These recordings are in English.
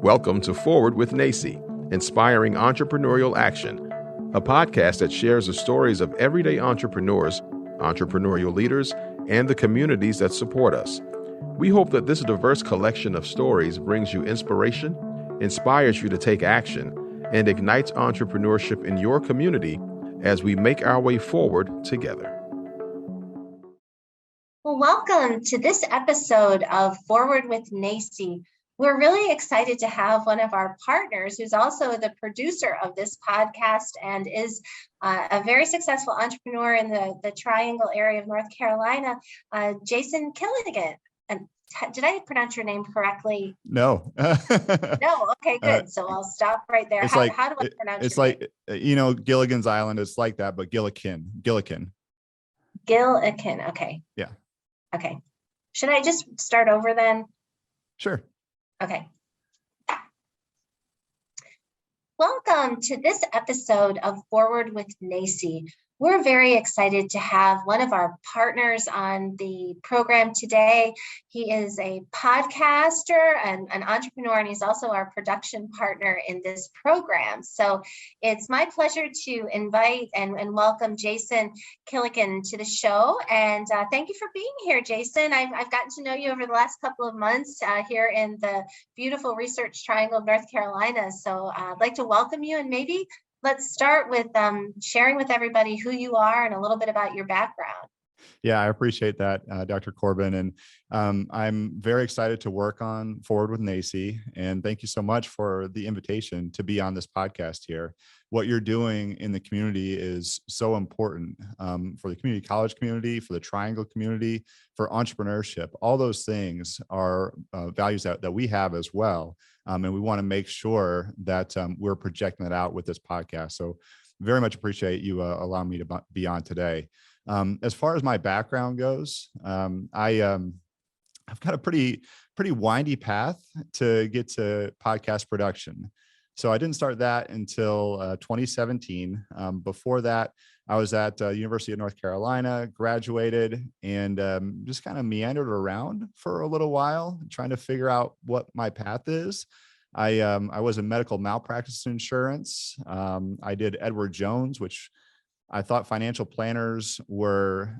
Welcome to Forward with NACCE, Inspiring Entrepreneurial Action, a podcast that shares the stories of everyday entrepreneurs, entrepreneurial leaders, and the communities that support us. We hope that this diverse collection of stories brings you inspiration, inspires you to take action, and ignites entrepreneurship in your community as we make our way forward together. Well, welcome to this episode of Forward with NACCE. We're really excited to have one of our partners who's also the producer of this podcast and is a very successful entrepreneur in the Triangle area of North Carolina, Jason Gillikin. And did I pronounce your name correctly? No. No. Okay, good. So I'll stop right there. How do I pronounce it's your like, name? Gilligan's Island. It's like that, but Gillikin. Gillikin. Okay. Yeah. Okay. Should I just start over then? Sure. Okay. Welcome to this episode of Forward with NACCE. We're very excited to have one of our partners on the program today. He is a podcaster and an entrepreneur, and he's also our production partner in this program. So it's my pleasure to invite and welcome Jason Gillikin to the show. And thank you for being here, Jason. I've gotten to know you over the last couple of months here in the beautiful Research Triangle of North Carolina. So I'd like to welcome you, and maybe let's start with sharing with everybody who you are and a little bit about your background. Yeah, I appreciate that, Dr. Corbin. And I'm very excited to work on Forward with NACCE. And thank you so much for the invitation to be on this podcast here. What you're doing in the community is so important for the community college community, for the Triangle community, for entrepreneurship. All those things are values that we have as well. And we want to make sure that we're projecting that out with this podcast. So very much appreciate you allowing me to be on today. As far as my background goes, I've got a pretty windy path to get to podcast production. So I didn't start that until 2017. Before that, I was at University of North Carolina, graduated, and just kind of meandered around for a little while, trying to figure out what my path is. I was in medical malpractice insurance. I did Edward Jones, which I thought financial planners were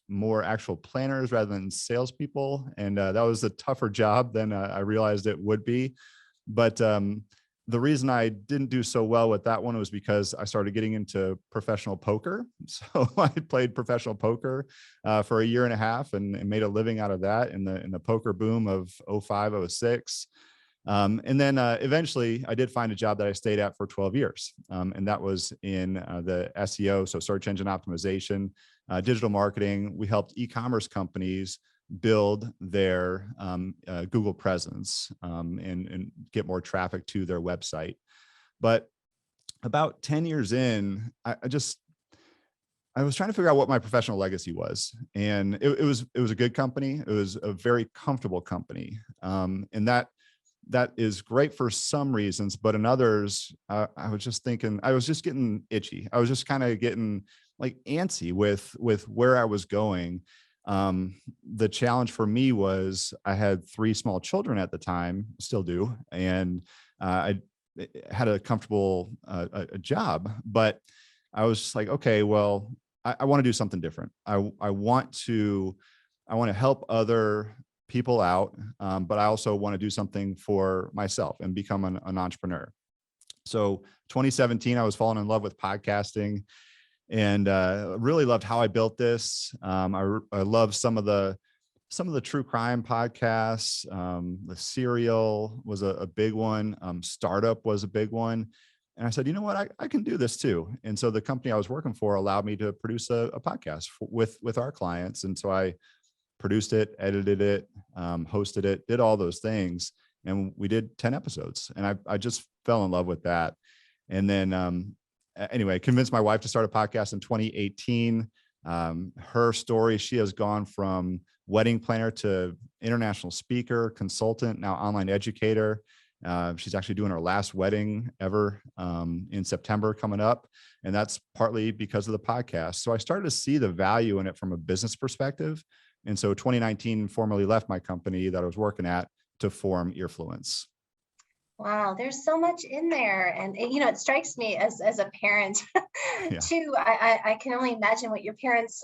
more actual planners rather than salespeople. And that was a tougher job than I realized it would be. But the reason I didn't do so well with that one was because I started getting into professional poker. So I played professional poker for a year and a half and made a living out of that in the poker boom of 05, 06. And then eventually I did find a job that I stayed at for 12 years. And that was in the SEO, so search engine optimization, digital marketing. We helped e-commerce companies build their Google presence and get more traffic to their website. But about 10 years in, I was trying to figure out what my professional legacy was. And it was a good company. It was a very comfortable company. And that is great for some reasons, but in others, I was just thinking, I was just getting itchy. I was just kind of getting like antsy with where I was going. The challenge for me was I had 3 small children at the time, still do, and I had a comfortable a job, but I was just like, okay, well, I want to do something different. I want to help other people out, but I also want to do something for myself and become an entrepreneur. So 2017, I was falling in love with podcasting and really loved how I built this. I love some of the true crime podcasts. The Serial was a big one. Startup was a big one. And I said, you know what, I can do this too. And so the company I was working for allowed me to produce a podcast with our clients. And so I produced it, edited it, hosted it, did all those things. And we did 10 episodes. And I just fell in love with that. And then anyway, convinced my wife to start a podcast in 2018. Her story, she has gone from wedding planner to international speaker, consultant, now online educator. She's actually doing her last wedding ever in September coming up. And that's partly because of the podcast. So I started to see the value in it from a business perspective. And so 2019 formally left my company that I was working at to form Earfluence. Wow, there's so much in there. And it strikes me as a parent Yeah. too. I can only imagine what your parents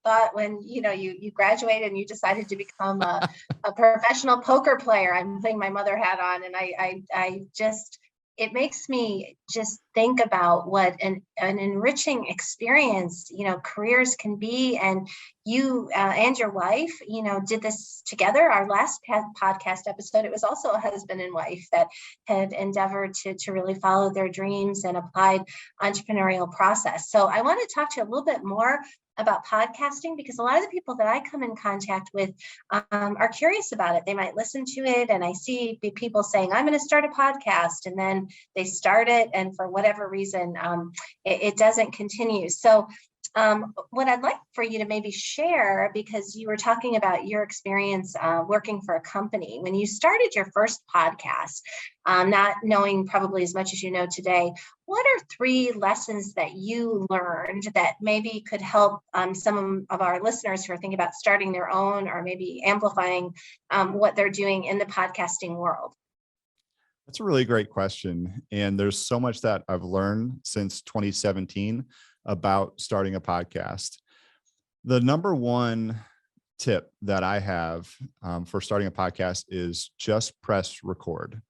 thought when, you graduated and you decided to become a professional poker player. I'm putting my mother hat on, and I just, it makes me just think about what an enriching experience, careers can be. And you and your wife, did this together. Our last podcast episode, it was also a husband and wife that had endeavored to really follow their dreams and applied entrepreneurial process. So I want to talk to you a little bit more about podcasting, because a lot of the people that I come in contact with are curious about it. They might listen to it, and I see people saying, I'm going to start a podcast, and then they start it, and for whatever reason, it doesn't continue. So what I'd like for you to maybe share, because you were talking about your experience working for a company when you started your first podcast, not knowing probably as much as you know today, what are 3 lessons that you learned that maybe could help some of our listeners who are thinking about starting their own, or maybe amplifying what they're doing in the podcasting world? That's a really great question. And there's so much that I've learned since 2017 about starting a podcast. The number one tip that I have for starting a podcast is just press record.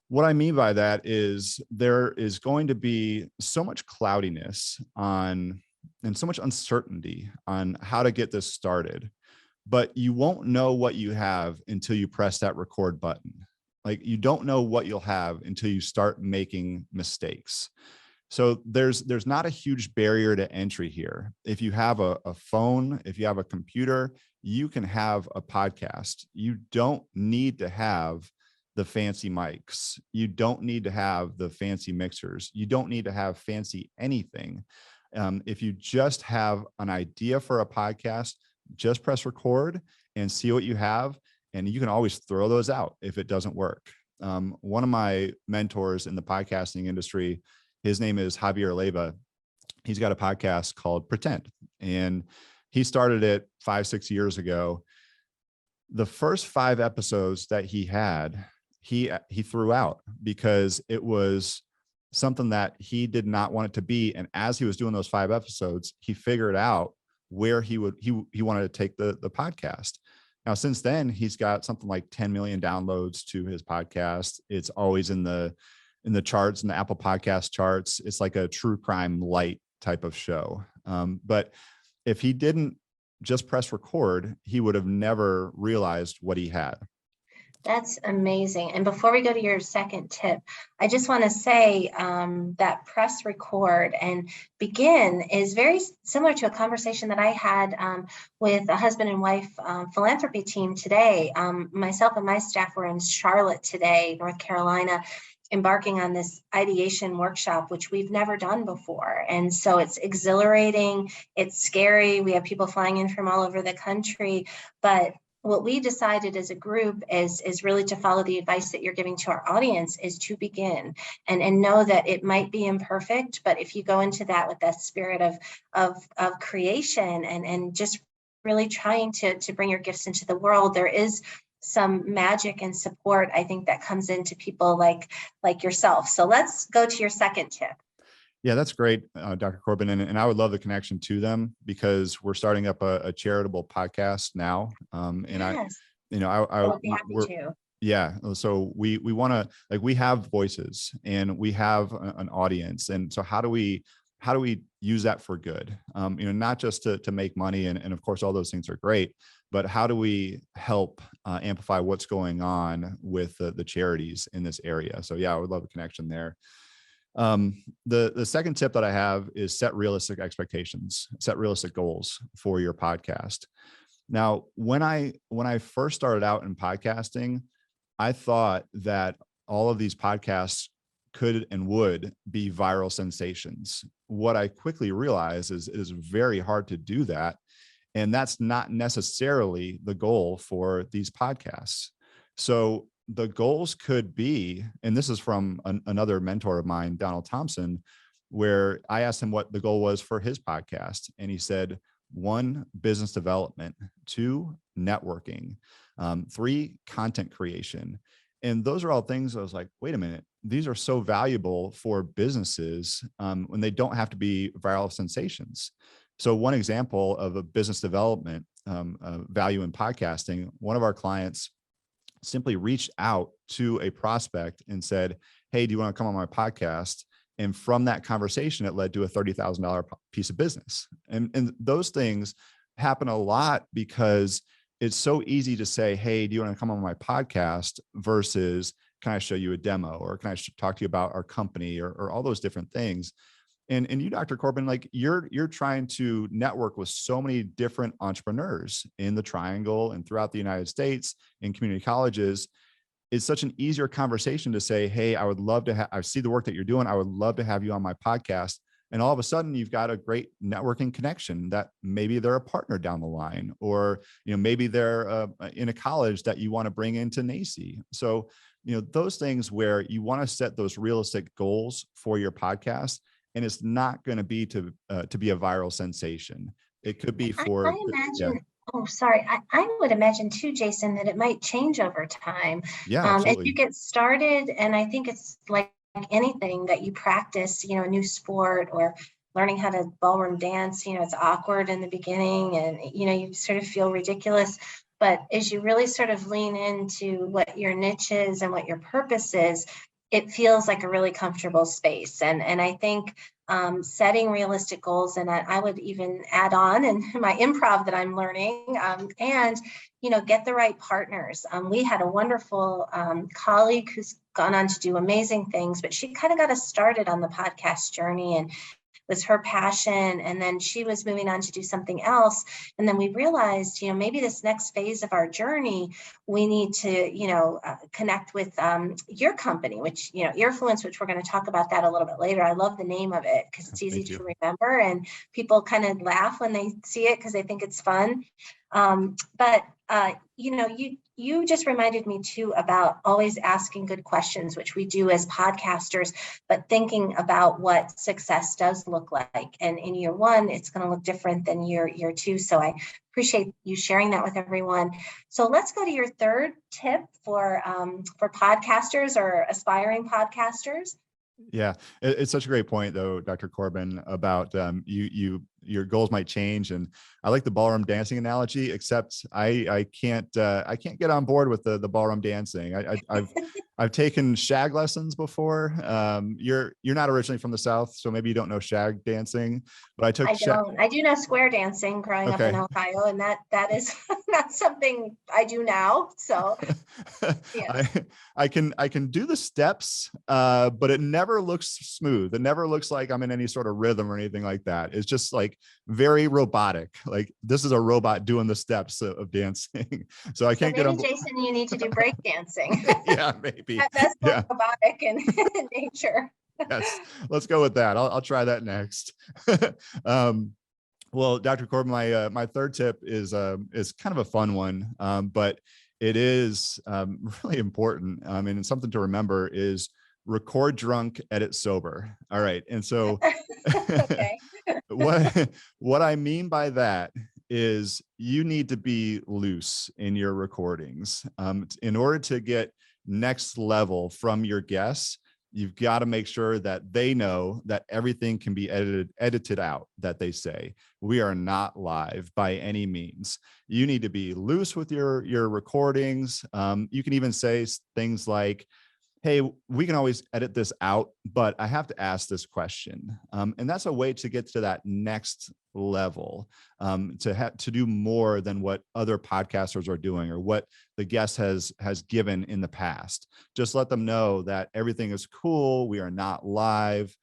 What I mean by that is there is going to be so much cloudiness and so much uncertainty on how to get this started, but you won't know what you have until you press that record button. Like, you don't know what you'll have until you start making mistakes. So there's not a huge barrier to entry here. If you have a phone, if you have a computer, you can have a podcast. You don't need to have the fancy mics. You don't need to have the fancy mixers. You don't need to have fancy anything. If you just have an idea for a podcast, just press record and see what you have. And you can always throw those out if it doesn't work. One of my mentors in the podcasting industry, his name is Javier Leyva. He's got a podcast called Pretend, and he started it 5-6 years ago. The first 5 episodes that he had, he threw out because it was something that he did not want it to be. And as he was doing those 5 episodes, he figured out where he wanted to take the podcast. Now, since then, he's got something like 10 million downloads to his podcast. It's always in the charts, in the Apple Podcast charts. It's like a true crime light type of show. But if he didn't just press record, he would have never realized what he had. That's amazing. And before we go to your second tip, I just want to say that press record and begin is very similar to a conversation that I had with a husband and wife philanthropy team today. Myself and my staff were in Charlotte today, North Carolina, embarking on this ideation workshop, which we've never done before. And so it's exhilarating, it's scary. We have people flying in from all over the country, but what we decided as a group is really to follow the advice that you're giving to our audience, is to begin and know that it might be imperfect, but if you go into that with that spirit of creation and just really trying to bring your gifts into the world, there is some magic and support, I think, that comes into people like yourself. So let's go to your second tip. Yeah, that's great, Dr. Corbin. And I would love the connection to them, because we're starting up a charitable podcast now. And Yes. I would be happy to. Yeah. So we want to, like, we have voices and we have an audience. And so how do we use that for good? Not just to make money. And of course, all those things are great, but how do we help amplify what's going on with the charities in this area? So yeah, I would love a connection there. The second tip that I have is set realistic expectations, set realistic goals for your podcast. Now, when I first started out in podcasting, I thought that all of these podcasts could and would be viral sensations. What I quickly realized is it is very hard to do that. And that's not necessarily the goal for these podcasts. So the goals could be, and this is from another mentor of mine, Donald Thompson, where I asked him what the goal was for his podcast. And he said, 1, business development, 2, networking, 3, content creation, And those are all things I was like, wait a minute, these are so valuable for businesses when they don't have to be viral sensations. So one example of a business development value in podcasting, one of our clients simply reached out to a prospect and said, hey, do you want to come on my podcast? And from that conversation, it led to a $30,000 piece of business. And those things happen a lot because it's so easy to say, hey, do you want to come on my podcast versus can I show you a demo or can I talk to you about our company or all those different things. And you, Dr. Corbin, like you're trying to network with so many different entrepreneurs in the Triangle and throughout the United States in community colleges. It's such an easier conversation to say, hey, I would love to I see the work that you're doing. I would love to have you on my podcast. And all of a sudden you've got a great networking connection that maybe they're a partner down the line, or, maybe they're in a college that you want to bring into NACCE. So, those things where you want to set those realistic goals for your podcast, and it's not going to be to be a viral sensation. It could be for, I imagine, oh, sorry. I would imagine too, Jason, that it might change over time. Yeah, As absolutely. you get started, and I think it's like anything that you practice, a new sport or learning how to ballroom dance, it's awkward in the beginning and, you sort of feel ridiculous. But as you really sort of lean into what your niche is and what your purpose is, it feels like a really comfortable space. And I think setting realistic goals, and I would even add on in my improv that I'm learning, and get the right partners. We had a wonderful colleague who's gone on to do amazing things, but she kind of got us started on the podcast journey and was her passion. And then she was moving on to do something else. And then we realized, maybe this next phase of our journey, we need to, connect with your company, which, Earfluence, which we're going to talk about that a little bit later. I love the name of it because it's easy to remember and people kind of laugh when they see it because they think it's fun. But you just reminded me too about always asking good questions, which we do as podcasters, but thinking about what success does look like. And in year one, it's going to look different than year two. So I appreciate you sharing that with everyone. So let's go to your third tip for podcasters or aspiring podcasters. Yeah, it's such a great point, though, Dr. Corbin, about your goals might change, and I like the ballroom dancing analogy. Except I can't get on board with the ballroom dancing. I've taken shag lessons before. You're not originally from the South, so maybe you don't know shag dancing, but I took. I do know square dancing growing up in Ohio, and that is not something I do now. So yes. I can do the steps, but it never looks smooth. It never looks like I'm in any sort of rhythm or anything like that. It's just like very robotic. Like this is a robot doing the steps of dancing. So I can't get on. Jason, you need to do break dancing. Yeah, maybe. That's more robotic in nature. Yes, let's go with that. I'll try that next. Well, Dr. Corbin, my third tip is kind of a fun one, but it is really important. And something to remember is record drunk, edit sober. All right. And so what I mean by that is you need to be loose in your recordings. In order to get next level from your guests, you've got to make sure that they know that everything can be edited out, that they say. We are not live by any means. You need to be loose with your recordings. You can even say things like, hey, we can always edit this out, but I have to ask this question. And that's a way to get to that next level, to do more than what other podcasters are doing or what the guest has given in the past. Just let them know that everything is cool. We are not live.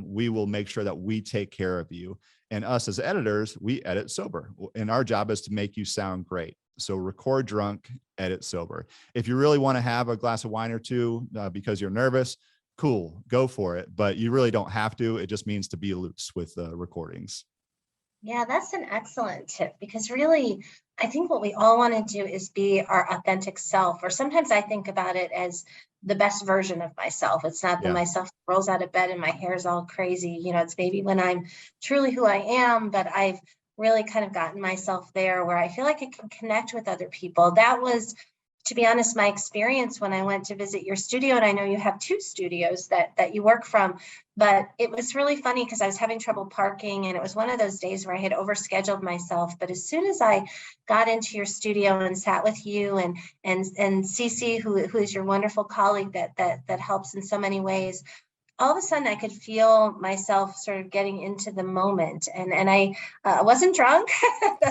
We will make sure that we take care of you. And us as editors, we edit sober. And our job is to make you sound great. So record drunk, edit sober. If you really want to have a glass of wine or two because you're nervous, cool, go for it. But you really don't have to. It just means to be loose with recordings. Yeah, that's an excellent tip because really, I think what we all want to do is be our authentic self, or sometimes I think about it as the best version of myself. It's not the myself that rolls out of bed and my hair's all crazy. It's maybe when I'm truly who I am, but I've really kind of gotten myself there where I feel like I can connect with other people. That was to be honest, my experience when I went to visit your studio, and I know you have 2 studios that you work from, but it was really funny because I was having trouble parking, and it was one of those days where I had overscheduled myself. But as soon as I got into your studio and sat with you and Cece, who is your wonderful colleague that helps in so many ways, all of a sudden I could feel myself sort of getting into the moment, and I wasn't drunk,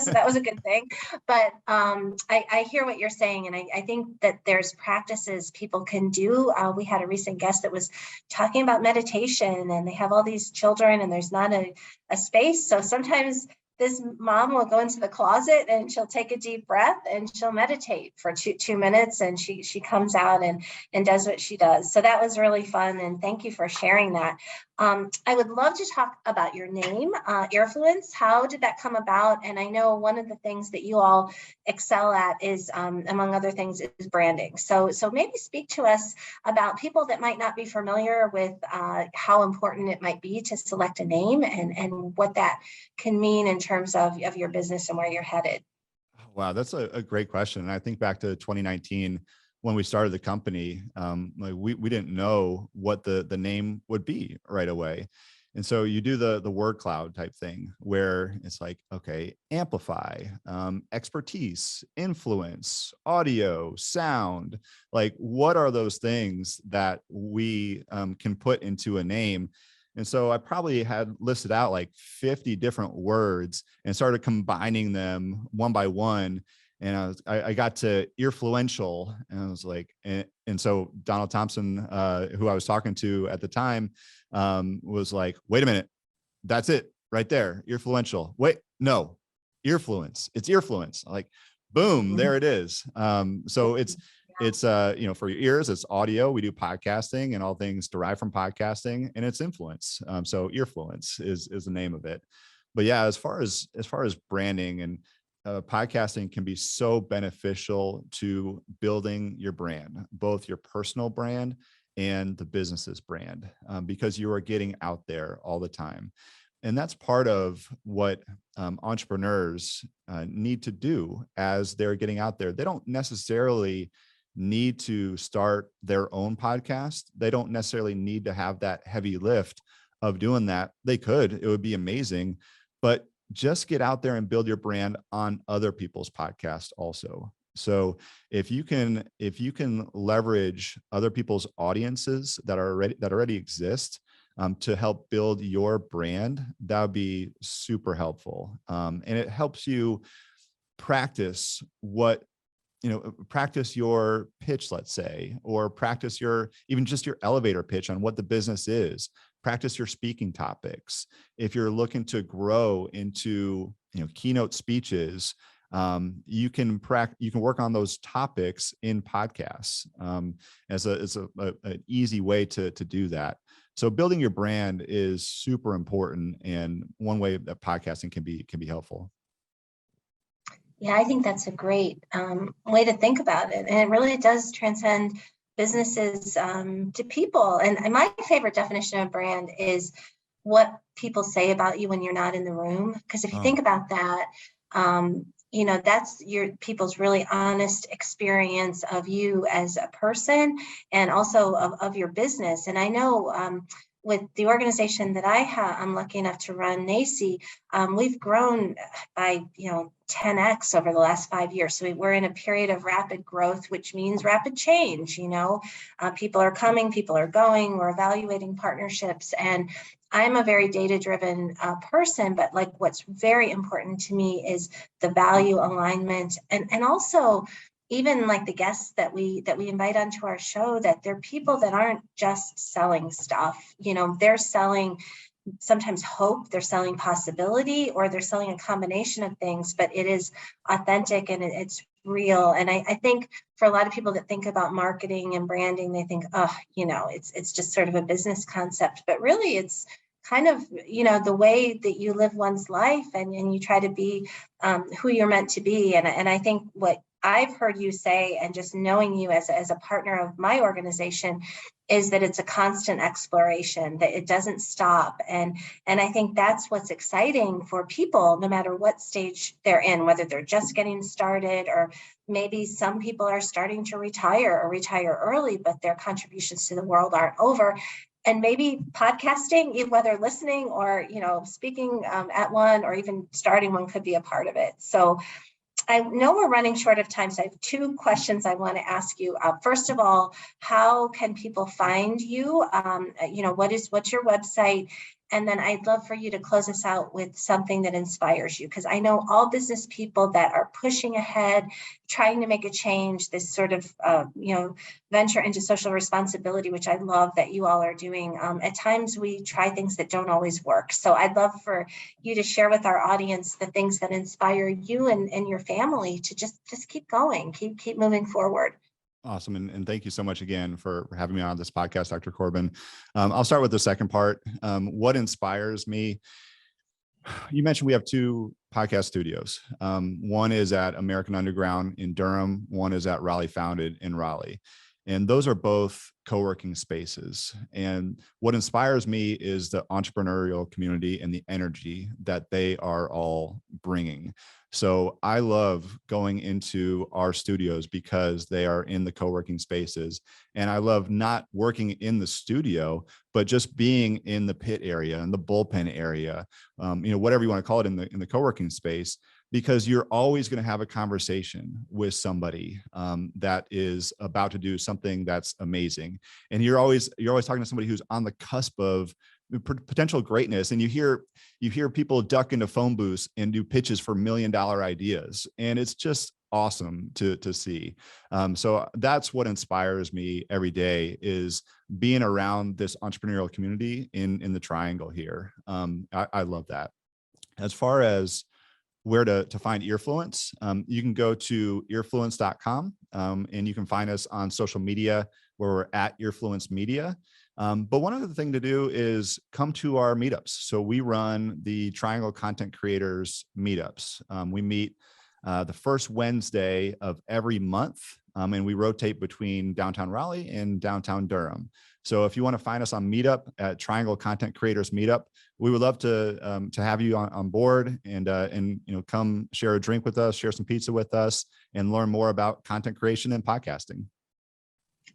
so that was a good thing. But I hear what you're saying, and I think that there's practices people can do. We had a recent guest that was talking about meditation, and they have all these children, and there's not a space. So sometimes this mom will go into the closet and she'll take a deep breath and she'll meditate for two minutes, and she comes out and does what she does. So that was really fun, and thank you for sharing that. I would love to talk about your name, Earfluence. How did that come about? And I know one of the things that you all excel at is, among other things, is branding. So maybe speak to us about people that might not be familiar with how important it might be to select a name and what that can mean in terms of your business and where you're headed. Wow, that's a great question. And I think back to 2019 when we started the company, like we didn't know what the name would be right away. And so you do the word cloud type thing where it's like, okay, amplify, expertise, influence, audio, sound. Like, what are those things that we can put into a name? And so I probably had listed out like 50 different words and started combining them one by one. And I got to earfluential, and I was like, and so Donald Thompson, who I was talking to at the time, was like, wait a minute, that's it right there, earfluential. Wait, no, earfluence. It's earfluence. Like, boom, there it is. So it's for your ears, it's audio. We do podcasting and all things derived from podcasting, and it's influence. So earfluence is the name of it. But yeah, as far as branding and podcasting can be so beneficial to building your brand, both your personal brand and the business's brand, because you are getting out there all the time. And that's part of what entrepreneurs need to do as they're getting out there. They don't necessarily need to start their own podcast. They don't necessarily need to have that heavy lift of doing that. They could, it would be amazing, but just get out there and build your brand on other people's podcasts also. So if you can leverage other people's audiences that already exist to help build your brand, that would be super helpful. And it helps you practice practice your pitch, let's say, or practice even just your elevator pitch on what the business is. Practice your speaking topics. If you're looking to grow into, keynote speeches, you can work on those topics in podcasts as an easy way to do that. So building your brand is super important, and one way that podcasting can be helpful. Yeah, I think that's a great way to think about it. And it really does transcend businesses to people. And my favorite definition of brand is what people say about you when you're not in the room. Because if you think about that, that's your people's really honest experience of you as a person, and also of your business. And I know with the organization that I'm lucky enough to run, NACCE, we've grown by 10x over the last 5 years. So we're in a period of rapid growth, which means rapid change. People are coming, people are going. We're evaluating partnerships, and I'm a very data-driven person. But like, what's very important to me is the value alignment, and also even like the guests that we invite onto our show, that they're people that aren't just selling stuff. They're selling sometimes hope, they're selling possibility, or they're selling a combination of things, but it is authentic and it's real. And I think for a lot of people that think about marketing and branding, they think, it's just sort of a business concept, but really it's kind of, the way that you live one's life, and you try to be who you're meant to be. And I think what I've heard you say, and just knowing you as a partner of my organization, is that it's a constant exploration, that it doesn't stop. And I think that's what's exciting for people, no matter what stage they're in, whether they're just getting started, or maybe some people are starting to retire or retire early, but their contributions to the world aren't over. And maybe podcasting, whether listening or, speaking at one or even starting one, could be a part of it. So I know we're running short of time, so I have two questions I want to ask you. First of all, how can people find you? What's your website? And then I'd love for you to close us out with something that inspires you, because I know all business people that are pushing ahead, trying to make a change, this sort of, venture into social responsibility, which I love that you all are doing. At times we try things that don't always work. So I'd love for you to share with our audience the things that inspire you and your family to just keep going, keep moving forward. Awesome. And thank you so much again for having me on this podcast, Dr. Corbin. I'll start with the second part. What inspires me? You mentioned we have two podcast studios. One is at American Underground in Durham. One is at Raleigh Founded in Raleigh. And those are both co-working spaces. And what inspires me is the entrepreneurial community and the energy that they are all bringing. So I love going into our studios because they are in the co-working spaces. And I love not working in the studio, but just being in the pit area and the bullpen area, whatever you want to call it in the co-working space, because you're always going to have a conversation with somebody that is about to do something that's amazing. And you're always talking to somebody who's on the cusp of potential greatness. And you hear people duck into phone booths and do pitches for $1 million ideas. And it's just awesome to see. So that's what inspires me every day, is being around this entrepreneurial community in the triangle here. I love that. As far as where to find Earfluence, you can go to earfluence.com, and you can find us on social media where we're at Earfluence Media. But one other thing to do is come to our meetups. So we run the Triangle Content Creators Meetups. We meet the first Wednesday of every month, and we rotate between downtown Raleigh and downtown Durham. So if you want to find us on Meetup at Triangle Content Creators Meetup, we would love to have you on board and come share a drink with us, share some pizza with us, and learn more about content creation and podcasting.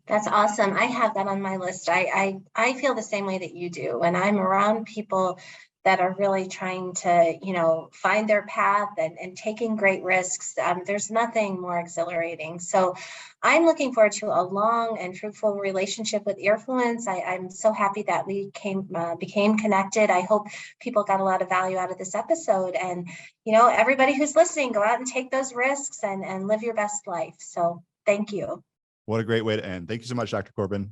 That's awesome. I have that on my list. I feel the same way that you do. When I'm around people that are really trying to, find their path and taking great risks, there's nothing more exhilarating. So I'm looking forward to a long and fruitful relationship with Earfluence. I'm so happy that we became connected. I hope people got a lot of value out of this episode. And, everybody who's listening, go out and take those risks and live your best life. So thank you. What a great way to end. Thank you so much, Dr. Corbin.